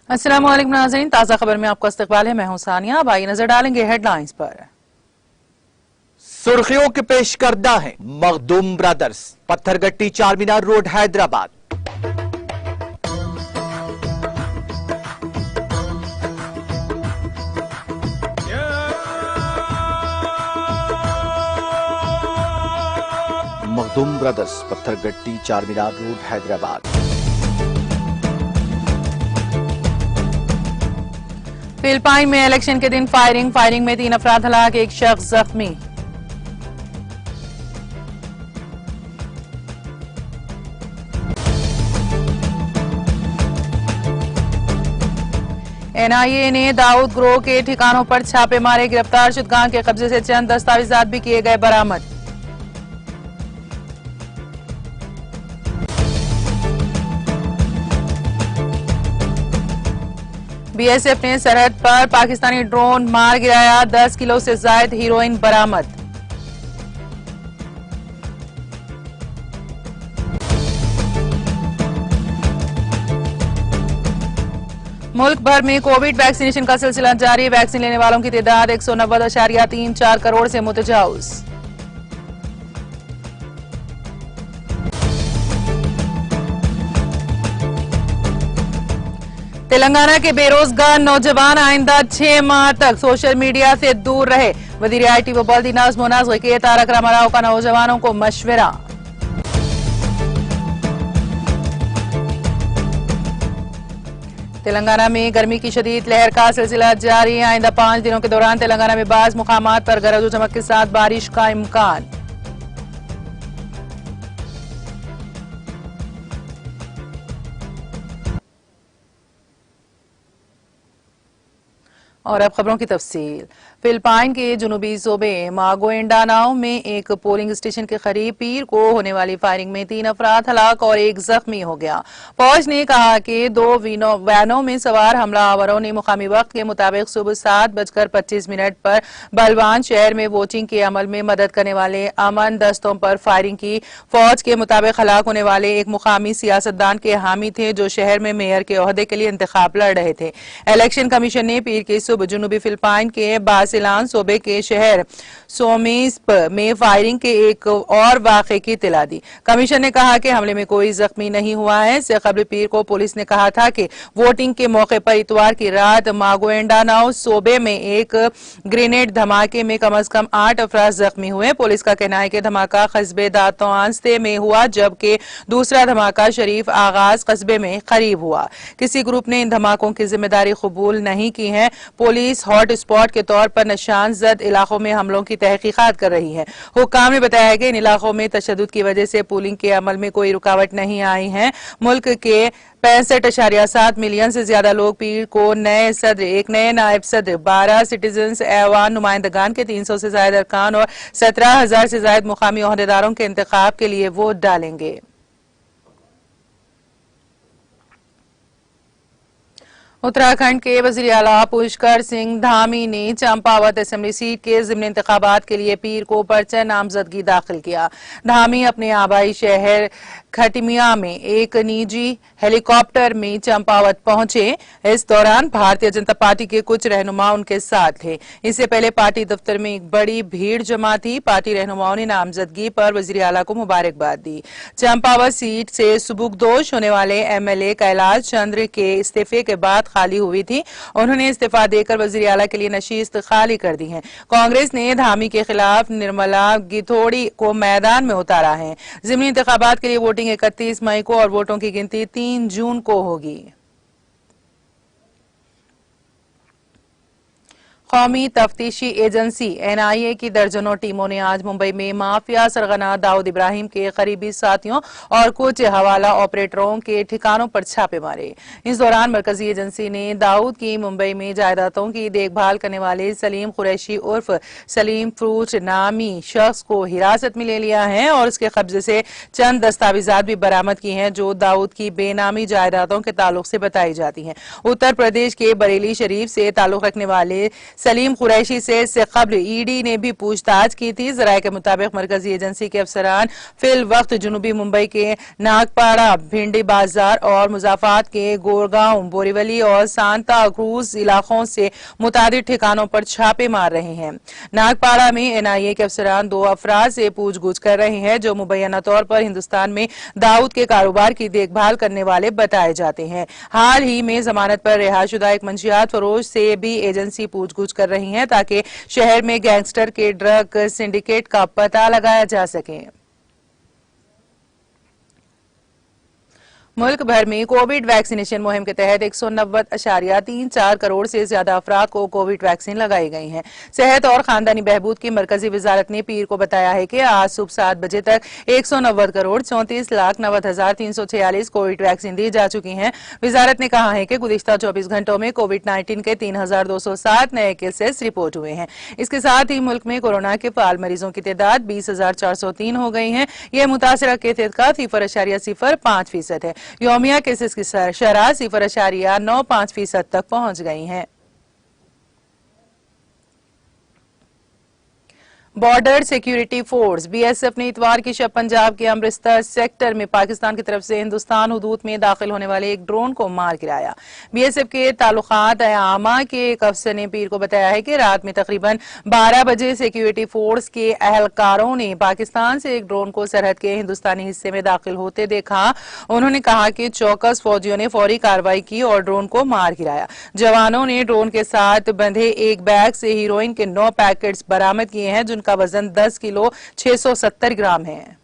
अस्सलाम वालेकुम नाज़रीन, ताज़ा खबर में आपका इस्तकबाल है। मैं हूं सानिया। अब आइए नजर डालेंगे हेडलाइंस पर। सुर्खियों के पेश करदा है Makhdoom brothers, Pathergatti Charminar road Hyderabad. Makhdoom brothers, Pathergatti Charminar road Hyderabad. Philippine में इलेक्शन के दिन फायरिंग में 3 अफराद हलाक, 1 शख्स जख्मी। एनआईए ने दाऊद ग्रोह के ठिकानों पर छापे मारे, गिरफ्तार शुदगा के कब्जे से चंद दस्तावेजात भी किए गए बरामद। बीएसएफ ने सरहद पर पाकिस्तानी ड्रोन मार गिराया, 10 किलो से ज्यादा हीरोइन बरामद। मुल्क भर में कोविड वैक्सीनेशन का सिलसिला जारी, वैक्सीन लेने वालों की तादाद 190.34 करोड़ से मुतजाविज। तेलंगाना के बेरोजगार नौजवान आइंदा 6 माह तक सोशल मीडिया से दूर रहे, वज़ीर आईटी व बल्दी नज़्म व नस्क़ के तारक रामाराव का नौजवानों को मशवरा। तेलंगाना में गर्मी की शदीद लहर का सिलसिला जारी, आइंदा 5 दिनों के दौरान तेलंगाना में बाज़ मुकामात पर गरज व चमक के साथ बारिश का इम्कान। और अब खबरों की तफसील। फिलिपाइन के जुनूबी सूबे मागोइंडानाओ में एक पोलिंग स्टेशन के करीब पीर को होने वाली फायरिंग में 3 अफराद हलाक और 1 जख्मी हो गया। फौज ने कहा कि 2 वैनों में सवार हमलावरों ने मुकामी वक्त के मुताबिक सुबह 7:25 पर बलवान शहर में वोटिंग के अमल में मदद करने वाले अमन दस्तों पर फायरिंग की। फौज के मुताबिक हलाक होने वाले एक मुकामी सियासतदान के हामी थे जो शहर में मेयर के ओहदे के लिए इंतखाब लड़ रहे थे। इलेक्शन कमीशन ने पीर की सुबह जुनूबी फिलिपाइन के बासिलान सूबे के शहर सोमेस्प में फायरिंग के एक और वाक़े की इत्तला दी। कमीशन ने कहा कि हमले में कोई जख्मी नहीं हुआ है। इससे कबल पीर को पुलिस ने कहा था कि वोटिंग के मौके पर इतवार की रात मागोइंडानाओ सूबे में एक ग्रेनेड धमाके में कम से कम 8 अफराद जख्मी हुए। पुलिस का कहना है कि धमाका कस्बे दातोआंस्ते में हुआ, जबकि दूसरा धमाका शरीफ आगाज कस्बे में करीब हुआ। किसी ग्रुप ने इन धमाकों की जिम्मेदारी कबूल नहीं की है। पुलिस हॉट स्पॉट के तौर पर निशान जद इलाकों में हमलों की तहकीकात कर रही है। हुक्काम ने बताया कि इन इलाकों में तशद्दुद की वजह से पोलिंग के अमल में कोई रुकावट नहीं आई है। मुल्क के 65.7 मिलियन से ज्यादा लोग पीर को नए सदर, एक नए नायब सदर, 12 सिटीजन्स ऐवान नुमाइंदगान के 300 से ज्यादा अरकान और 17,000 से ज्यादा मुकामी ओहदेदारों के इंतखाब के लिए वोट डालेंगे। उत्तराखंड के वज़ीर आला पुष्कर सिंह धामी ने चंपावत असेंबली सीट के ज़िमनी इंतखाबात के लिए पीर को पर्चा नामजदगी दाखिल किया। धामी अपने आबाई शहर खटिमिया में एक निजी हेलीकॉप्टर में चंपावत पहुंचे। इस दौरान भारतीय जनता पार्टी के कुछ रहनुमा उनके साथ थे। इससे पहले पार्टी दफ्तर में एक बड़ी भीड़ जमा थी। पार्टी रहनुमाओं ने नामजदगी पर वज़ीर आला को मुबारकबाद दी। चंपावत सीट से सुबुकदोश होने वाले एमएलए कैलाश चंद्र के इस्तीफे के बाद खाली हुई थी। उन्होंने इस्तीफा देकर वज़ीर आला के लिए नशीस्त खाली कर दी है। कांग्रेस ने धामी के खिलाफ निर्मला गिथोड़ी को मैदान में उतारा है। ज़िमनी इंतखाबात के लिए वोटिंग 31 मई को और वोटों की गिनती 3 जून को होगी। कौमी तफ्तीशी एजेंसी एनआईए की दर्जनों टीमों ने आज मुंबई में माफिया सरगना दाऊद इब्राहिम के करीबी साथियों और कुछ हवाला ऑपरेटरों के ठिकानों पर छापे मारे। इस दौरान मरकजी एजेंसी ने दाऊद की मुंबई में जायदादों की देखभाल करने वाले सलीम कुरैशी उर्फ सलीम फ्रूट नामी शख्स को हिरासत में ले लिया है और उसके कब्जे से चंद दस्तावेजात भी बरामद की हैं जो दाऊद की बेनामी जायदादों के ताल्लुक से बताई जाती हैं। उत्तर प्रदेश के बरेली शरीफ से ताल्लुक रखने वाले सलीम कुरैशी से इससे कबल ईडी ने भी पूछताछ की थी। जराये के मुताबिक मरकजी एजेंसी के अफसरान फिल वक्त जुनूबी मुंबई के नागपाड़ा, भिंडी बाजार और मुजाफात के गोरगांव, बोरीवली और सांता क्रूज इलाकों से मुतादिद ठिकानों पर छापे मार रहे हैं। नागपाड़ा में एनआईए के अफसरान 2 अफराद से पूछगछ कर रहे हैं जो मुबैना तौर पर हिंदुस्तान में दाऊद के कारोबार की देखभाल करने वाले बताए जाते हैं। हाल ही में जमानत पर रिहाशुदा एक मंशियात फरोश से भी एजेंसी पूछगछ कर रही है ताकि शहर में गैंगस्टर के ड्रग सिंडिकेट का पता लगाया जा सके। मुल्क भर में कोविड वैक्सीनेशन मुहिम के तहत 190.34 करोड़ से ज्यादा अफराद को कोविड वैक्सीन लगाई गई है। सेहत और खानदानी बहबूद की मरकजी वजारत ने पीर को बताया है कि आज सुबह 7 बजे तक 190 करोड़ 34,90,346 कोविड वैक्सीन दी जा चुकी हैं। वजारत ने कहा है कि गुज़िश्ता 24 घंटों में कोविड-19 के 3,207 नए केसेस रिपोर्ट हुए हैं। इसके साथ ही मुल्क में कोरोना के फाल मरीजों की तादाद 20,403 हो गई है। यह मुतासरा के का 0.05% है। योमिया केसेस की शरह 0.95% तक पहुंच गई है। बॉर्डर सिक्योरिटी फोर्स बीएसएफ ने इतवार की शब पंजाब के अमृतसर सेक्टर में पाकिस्तान की तरफ से हिंदुस्तान हुदूद में दाखिल होने वाले एक ड्रोन को मार गिराया। बीएसएफ के ताल्लुकात आमा के एक अफसर ने पीर को बताया है कि रात में तकरीबन 12 बजे सिक्योरिटी फोर्स के अहलकारों ने पाकिस्तान से एक ड्रोन को सरहद के हिंदुस्तानी हिस्से में दाखिल होते देखा। उन्होंने कहा कि चौकस फौजियों ने फौरी कार्रवाई की और ड्रोन को मार गिराया। जवानों ने ड्रोन के साथ बंधे एक बैग से हीरोइन के 9 पैकेट्स बरामद किए हैं जिनका वजन 10 किलो 670 ग्राम है।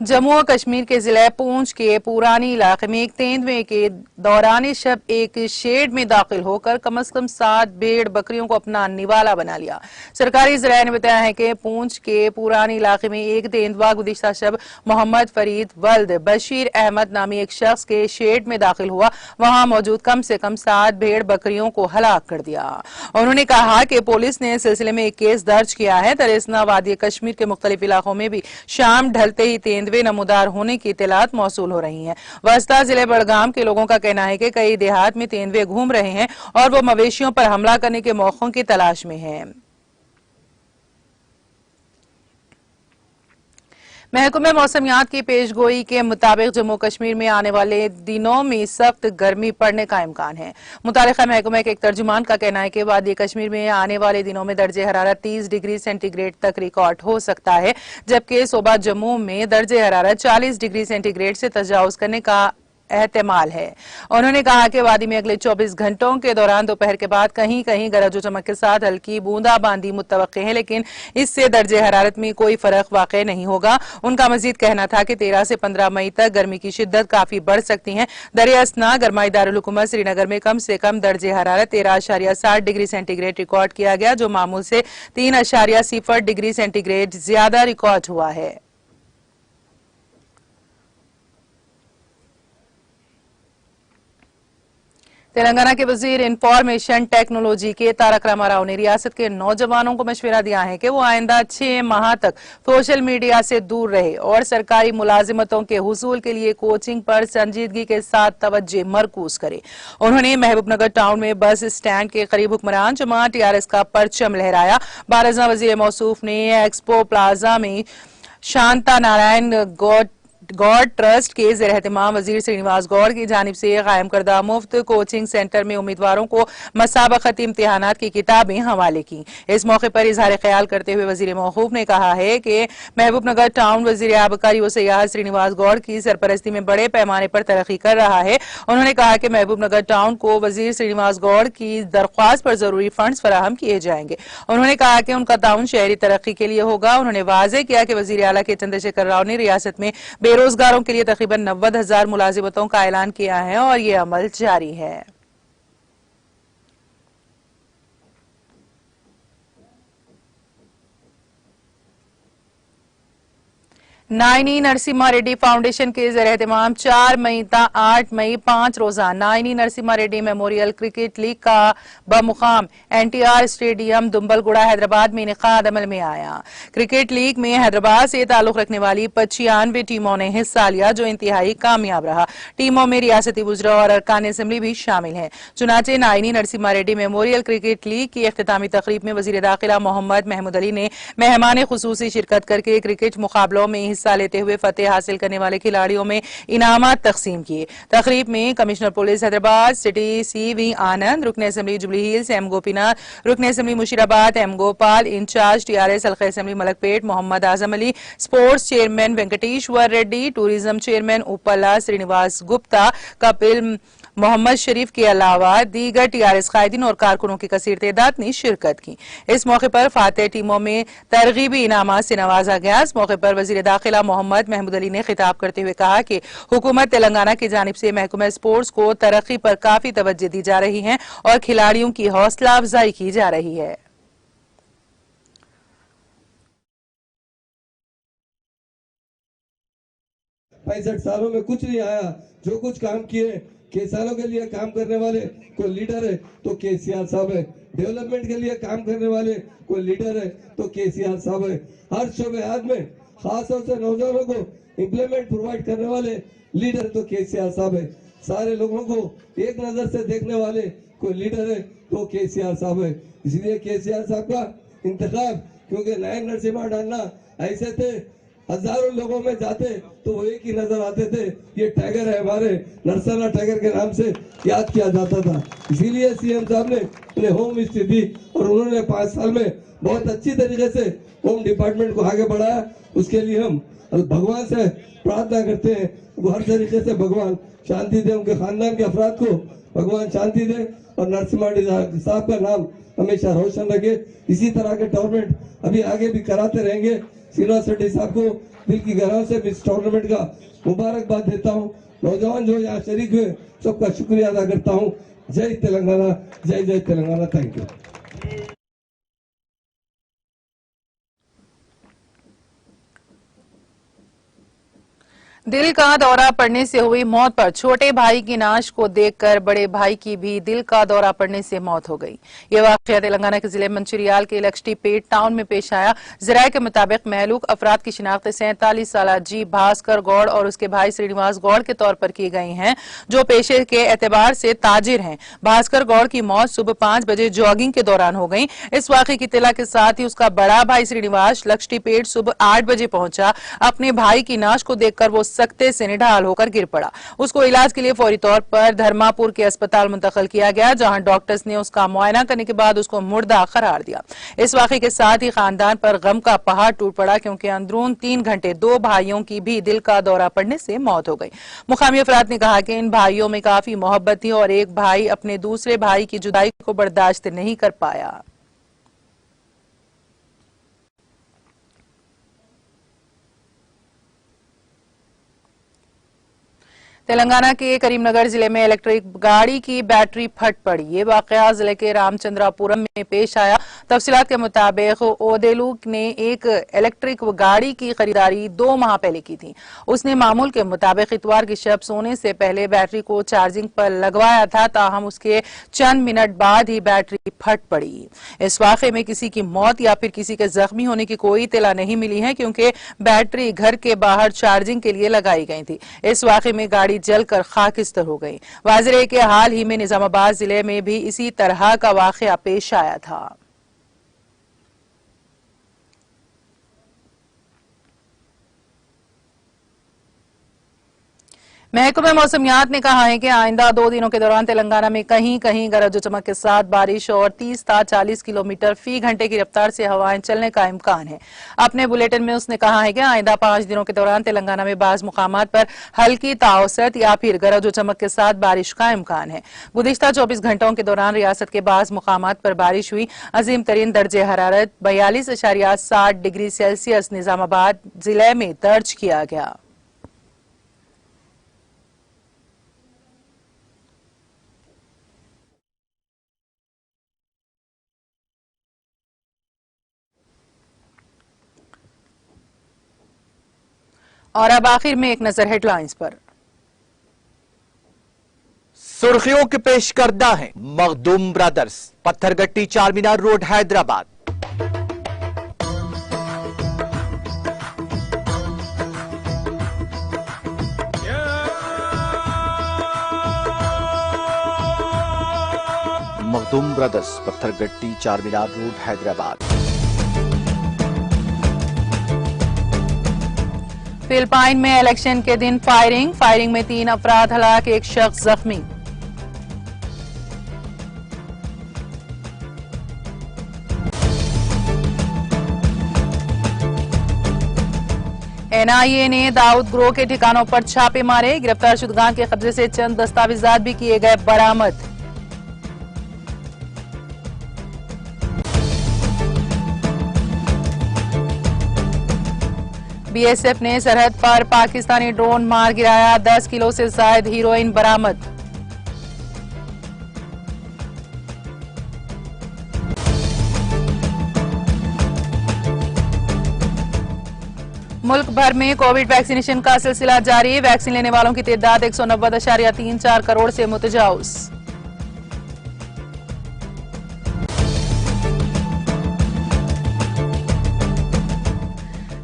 जम्मू और कश्मीर के जिला पूंछ के पुरानी इलाके में एक तेंदुए के दौरान शब एक शेड में दाखिल होकर कम से कम 7 भेड़ बकरियों को अपना निवाला बना लिया। सरकारी जराये ने बताया है कि पूंछ के पुरानी इलाके में एक तेंदुआ गुज़िश्ता शब मोहम्मद फरीद वल्द बशीर अहमद नामी एक शख्स के शेड में दाखिल हुआ। वहां मौजूद कम से कम 7 भेड़ बकरियों को हलाक कर दिया। उन्होंने कहा कि पुलिस ने इस सिलसिले में एक केस दर्ज किया है। दरियासना वादी कश्मीर के मुख्तलिफ इलाकों में भी शाम ढलते ही तेंदुए नमूदार होने की इत्तलात मौसूल हो रही हैं। वस्ता जिले बड़गाम के लोगों का कहना है कि कई देहात में तेंदुए घूम रहे हैं और वो मवेशियों पर हमला करने के मौकों की तलाश में हैं। महकमे मौसमियात की पेशगोई के मुताबिक जम्मू कश्मीर में आने वाले दिनों में सख्त गर्मी पड़ने का इम्कान है। मुतालिका महकमे के एक तर्जुमान का कहना है कि वादी कश्मीर में आने वाले दिनों में दर्जे हरारत 30 डिग्री सेंटीग्रेड तक रिकॉर्ड हो सकता है, जबकि सूबा जम्मू में दर्जे हरारत 40 डिग्री सेंटीग्रेड से तजावुज करने का एहतमाल है। उन्होंने कहा कि वादी में अगले 24 घंटों के दौरान दोपहर के बाद कहीं कहीं गरज और चमक के साथ हल्की बूंदाबांदी मुतवक्के है, लेकिन इससे दर्जे हरारत में कोई फर्क वाक़ई नहीं होगा। उनका मजीद कहना था कि 13 से 15 मई तक गर्मी की शिद्दत काफी बढ़ सकती है। दरियासना गरमाई दारुल हुकूमत श्रीनगर में कम से कम दर्जे हरारत 13.60 डिग्री सेंटीग्रेड रिकॉर्ड किया गया, जो मामूल से 3.0 डिग्री सेंटीग्रेड ज्यादा रिकॉर्ड हुआ है। तेलंगाना के वजीर इंफॉर्मेशन टेक्नोलॉजी के तारक रामाराव ने रियासत के नौजवानों को मशवरा दिया है कि वो आइंदा 6 माह तक सोशल मीडिया से दूर रहे और सरकारी मुलाजिमतों के हुसूल के लिए कोचिंग पर संजीदगी के साथ तवज्जो मरकूज करे। उन्होंने महबूबनगर टाउन में बस स्टैंड के करीब हुक्मरान जमात टीआरएस का परचम लहराया। बारजा वजीर मौसूफ ने एक्सपो प्लाजा में शांता नारायण गौड़ ट्रस्ट के ज़ेर एहतमाम वजीर श्रीनिवास गौड़ की जानिब से कायम करदा मुफ्त कोचिंग सेंटर में उम्मीदवारों को मसाबकती इम्तिहानात की किताबें हवाले की। इस मौके पर इजहार ख्याल करते हुए वजीर मौकूफ ने कहा है कि महबूबनगर टाउन वजीर आबकारी व सियाहत श्रीनिवास गौड़ की सरपरस्ती में बड़े पैमाने पर तरक्की कर रहा है। उन्होंने कहा कि महबूबनगर टाउन को वजीर श्रीनिवास गौड़ की दरख्वास्त पर जरूरी फंड्स फराहम किए जाएंगे। उन्होंने कहा कि उनका ताउन शहरी तरक्की के लिए होगा। उन्होंने वाजे किया कि वजीर आला के चंद्रशेखर राव ने रियासत में बेरोजगारों के लिए तकरीबन 90,000 मुलाजिमतों का ऐलान किया है और ये अमल जारी है। नायनी नरसिम्हा रेड्डी फाउंडेशन के ज़ेर एहतमाम 4 मई ता 8 मई 5 रोजा Nayani Narasimha Reddy memorial cricket league का बमुकाम NTR स्टेडियम दुम्बलगुड़ा हैदराबाद में इनेकाद अमल में आया। क्रिकेट लीग में हैदराबाद से ताल्लुक रखने वाली 95 टीमों ने हिस्सा लिया, जो इंतहाई कामयाब रहा। टीमों में रियासती वुज़रा और अरकान असम्बली भी शामिल हैं। चुनाचे Nayani Narasimha Reddy memorial cricket league की इख्तितामी तकरीब में वज़ीर दाखिला मोहम्मद महमूद अली ने मेहमान खुसूसी शिरकत करके क्रिकेट मुकाबलों में हिस्सा लेते हुए फतेह हासिल करने वाले खिलाड़ियों में इनामात तकसीम किए। तकरीब में commissioner police Hyderabad city CV Anand, रुकन असम्बली जुबली हिल्स M गोपीनाथ, रुकन assembly Musheerabad M Gopal, incharge TRS हल्का assembly Malakpet Mohammed Azam Ali, sports chairman Venkateshwar Reddy, tourism chairman Upala Srinivas Gupta, Kapil Mohammad शरीफ के अलावा दीगर TRS कायदीन और कारकुनों की कसीर तादाद ने शिरकत की। इस मौके पर फातेह टीमों में तरगीबी इनामात से नवाजा गया। इस मौके पर वजीर दाखिला मोहम्मद महमूद अली ने खिताब करते हुए कहा कि हुकूमत तेलंगाना की जानिब से महकमा स्पोर्ट्स को तरक्की पर काफी तवज्जो दी जा रही है और खिलाड़ियों की हौसला अफजाई की जा रही है। 65 सालों में कुछ नहीं आया। जो कुछ काम किए, किसानों के लिए काम करने वाले कोई लीडर है तो KCR साहब है। डेवलपमेंट के लिए काम करने वाले कोई लीडर है तो KCR साहब है। हर शोबेहात में खास तौर से नौजवानों को इम्प्लीमेंट प्रोवाइड करने वाले लीडर तो KCR साहब है। सारे लोगों को एक नजर से देखने वाले कोई लीडर है तो KCR साहब है। इसलिए KCR साहब का इंतखाब, क्योंकि नायक नरसिम्हा डालना ऐसे थे, हजारों लोगों में जाते तो वो एक ही नजर आते थे, ये टाइगर है, हमारे नरसला टाइगर के नाम से याद किया जाता था। इसीलिए CM साहब ने अपने होम स्थिति और उन्होंने 5 साल में बहुत अच्छी तरीके से होम डिपार्टमेंट को आगे बढ़ाया। उसके लिए हम भगवान से प्रार्थना करते हैं, वो हर तरीके से भगवान शांति दे, उनके खानदान के अफराद को भगवान शांति दे और नरसिम्हा रेड्डी साहब का नाम हमेशा रोशन रखे। इसी तरह के टूर्नामेंट अभी आगे भी कराते रहेंगे। श्रीनिवास रेड्डी साहब को दिल की गहराई से इस टूर्नामेंट का मुबारकबाद देता हूँ। नौजवान जो यहाँ शरीक हुए सबका शुक्रिया अदा करता हूँ। जय तेलंगाना, जय जय तेलंगाना। Thank you. दिल का दौरा पड़ने से हुई मौत पर छोटे भाई की नाश को देखकर बड़े भाई की भी दिल का दौरा पड़ने से मौत हो गई। यह वाकया तेलंगाना के जिले मंचिरियाल के लक्ष्मीपेट टाउन में पेश आया। जराये के मुताबिक महलूक अफराद की शिनाख्त 47 साला जी भास्कर गौड़ और उसके भाई श्रीनिवास गौड़ के तौर पर की गई है, जो पेशे के एतबार से ताजिर हैं। भास्कर गौड़ की मौत सुबह 5 बजे जॉगिंग के दौरान हो गई। इस वाकये की इत्तला के साथ ही उसका बड़ा भाई श्रीनिवास लक्ष्मीपेट सुबह 8 बजे पहुंचा। अपने भाई की नाश को देखकर वो सख्ते से निढाल होकर गिर पड़ा। उसको इलाज के लिए फौरी तौर पर धर्मापुर के अस्पताल मुंतकिल किया गया, जहां डॉक्टर्स ने उसका मुआयना करने के बाद उसको मुर्दा करार दिया। इस वाकये के साथ ही खानदान पर गम का पहाड़ टूट पड़ा, क्योंकि अंदरून 3 घंटे 2 भाइयों की भी दिल का दौरा पड़ने से मौत हो गई। मुकामी अफराद ने कहा कि इन भाइयों में काफी मोहब्बत थी और एक भाई अपने दूसरे भाई की जुदाई को बर्दाश्त नहीं कर पाया। तेलंगाना के करीमनगर जिले में इलेक्ट्रिक गाड़ी की बैटरी फट पड़ी। ये वाकया जिले के रामचंद्रापुरम में पेश आया। तफसीलात के मुताबिक ओदेलू ने एक इलेक्ट्रिक गाड़ी की खरीदारी 2 माह पहले की थी। उसने मामूल के मुताबिक इतवार की शब सोने से पहले बैटरी को चार्जिंग पर लगवाया था, ताहम उसके चंद मिनट बाद ही बैटरी फट पड़ी। इस वाकये में किसी की मौत या फिर किसी के जख्मी होने की कोई इत्तला नहीं मिली है, क्योंकि बैटरी घर के बाहर चार्जिंग के लिए लगाई गई थी। इस वाकये में गाड़ी जलकर खाकिस्तर हो गई। वाज़ेह है कि हाल ही में निजामाबाद जिले में भी इसी तरह का वाकया पेश आया था। महकमा मौसमियात ने कहा है कि आइंदा 2 दिनों के दौरान तेलंगाना में कहीं कहीं गरज चमक के साथ बारिश और 30 ता 40 किलोमीटर फी घंटे की रफ्तार से हवाएं चलने का इम्कान है। अपने बुलेटिन में उसने कहा है कि आइंदा 5 दिनों के दौरान तेलंगाना में बाज मुकामात पर हल्की ताऔसत या फिर गरज चमक के साथ बारिश का इम्कान है। गुज़िश्ता 24 घंटों के दौरान रियासत के बाज मुकामात पर बारिश हुई। अजीम तरीन दर्जे हरारत 42.7 डिग्री सेल्सियस निजामाबाद जिले में दर्ज किया गया। और अब आखिर में एक नजर हेडलाइंस पर। सुर्खियों के पेश करदा है Makhdoom brothers, Pathergatti Charminar road Hyderabad. Makhdoom brothers, Pathergatti Charminar road Hyderabad. Philippine में इलेक्शन के दिन फायरिंग में 3 अफराद हलाक, 1 शख्स जख्मी। एनआईए ने दाऊद ग्रोह के ठिकानों पर छापे मारे, गिरफ्तार शुदगान के कब्जे से चंद दस्तावेजात भी किए गए बरामद। बीएसएफ ने सरहद पर पाकिस्तानी ड्रोन मार गिराया, 10 किलो से ज्यादा हीरोइन बरामद। मुल्क भर में कोविड वैक्सीनेशन का सिलसिला जारी, वैक्सीन लेने वालों की तादाद 190.34 करोड़ से मुतजाउज।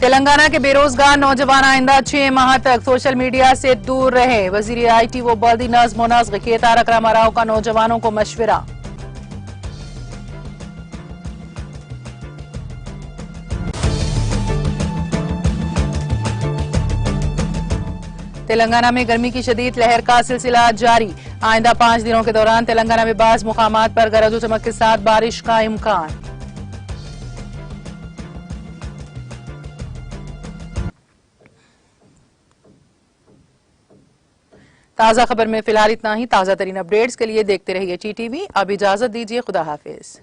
तेलंगाना के बेरोजगार नौजवान आइंदा 6 माह तक सोशल मीडिया से दूर रहे, वजीर आईटी व बल्दी नज़्म व नस्क के तारक रामाराव का नौजवानों को मशवरा। तेलंगाना में गर्मी की शदीद लहर का सिलसिला जारी, आइंदा 5 दिनों के दौरान तेलंगाना में बाज़ मुकामात पर गरज व चमक के साथ बारिश का इम्कान। ताज़ा खबर में फिलहाल इतना ही। ताज़ा तरीन अपडेट्स के लिए देखते रहिए टीटीवी। अब इजाजत दीजिए, खुदा हाफिज।